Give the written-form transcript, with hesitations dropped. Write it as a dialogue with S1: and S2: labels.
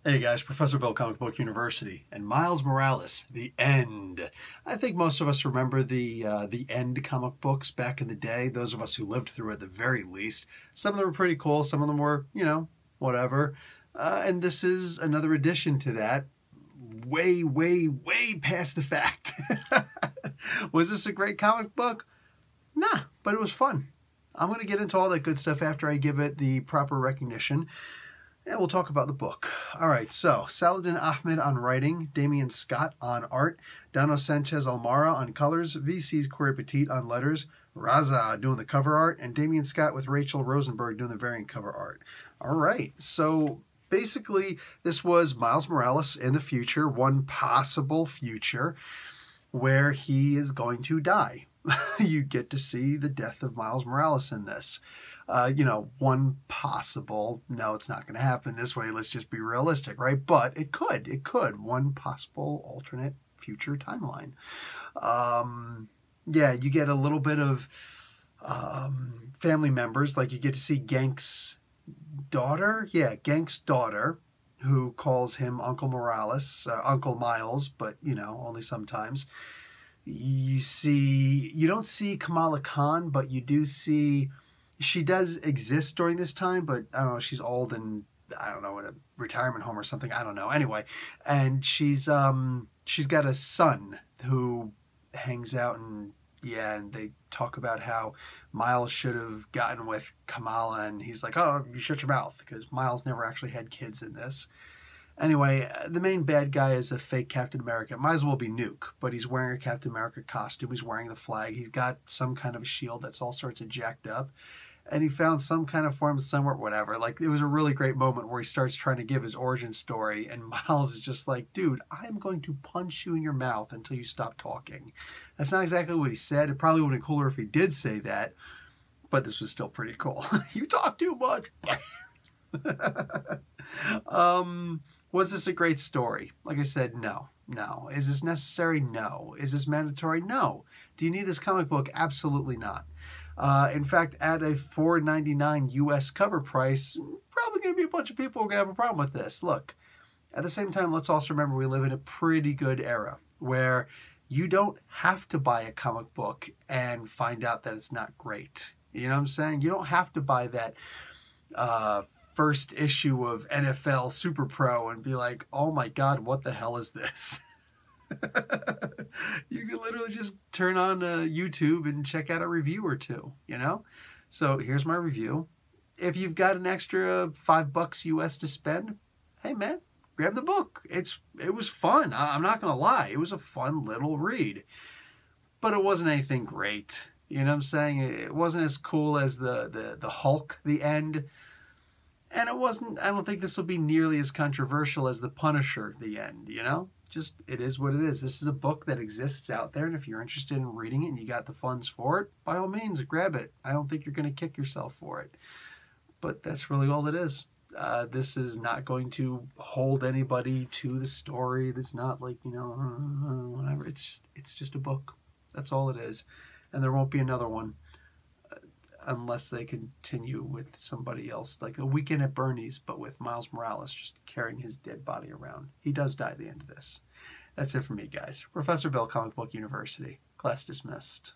S1: Hey guys, Professor Bill, Comic Book University, and Miles Morales, The End. I think most of us remember the End comic books back in the day, those of us who lived through it at the very least. Some of them were pretty cool, some of them were, whatever. And this is another addition to that, way, way, way past the fact. Was this a great comic book? Nah, but it was fun. I'm going to get into all that good stuff after I give it the proper recognition. Yeah, we'll talk about the book. All right, so Saladin Ahmed on writing, Damian Scott on art, Dano Sanchez-Almara on colors, VC's Corey Petit on letters, Raza doing the cover art, and Damian Scott with Rachel Rosenberg doing the variant cover art. All right, so basically this was Miles Morales in the future, one possible future where he is going to die. You get to see the death of Miles Morales in this. One possible, no, it's not going to happen this way. Let's just be realistic, right? But it could, one possible alternate future timeline. Yeah, you get a little bit of family members, like you get to see Gank's daughter. Yeah, Gank's daughter, who calls him Uncle Morales, Uncle Miles, but, only sometimes. You don't see Kamala Khan, but you do see, she does exist during this time, but I don't know, she's old and I don't know, in a retirement home or something, I don't know. Anyway, and she's got a son who hangs out, and they talk about how Miles should have gotten with Kamala, and he's like, oh, you shut your mouth, because Miles never actually had kids in this. Anyway, the main bad guy is a fake Captain America. Might as well be Nuke, but he's wearing a Captain America costume. He's wearing the flag. He's got some kind of a shield that's all sorts of jacked up. And he found some kind of form somewhere, whatever. Like, it was a really great moment where he starts trying to give his origin story, and Miles is just like, dude, I'm going to punch you in your mouth until you stop talking. That's not exactly what he said. It probably would have been cooler if he did say that, but this was still pretty cool. You talk too much. Was this a great story? Like I said, no. No. Is this necessary? No. Is this mandatory? No. Do you need this comic book? Absolutely not. In fact, at a $4.99 US cover price, probably going to be a bunch of people who are going to have a problem with this. Look, at the same time, let's also remember we live in a pretty good era where you don't have to buy a comic book and find out that it's not great. You know what I'm saying? You don't have to buy that first issue of NFL Super Pro and be like, oh my God, what the hell is this? You can literally just turn on YouTube and check out a review or two, So here's my review. If you've got an extra $5 US to spend, hey man, grab the book. It was fun. I'm not going to lie. It was a fun little read. But it wasn't anything great. You know what I'm saying? It wasn't as cool as the Hulk, The End. And it wasn't, I don't think this will be nearly as controversial as The Punisher, The End, Just, it is what it is. This is a book that exists out there, and if you're interested in reading it and you got the funds for it, by all means, grab it. I don't think you're going to kick yourself for it. But that's really all it is. This is not going to hold anybody to the story. It's not like, whatever. It's just a book. That's all it is. And there won't be another one. Unless they continue with somebody else, like A Weekend at Bernie's, but with Miles Morales just carrying his dead body around. He does die at the end of this. That's it for me, guys. Professor Bill, Comic Book University. Class dismissed.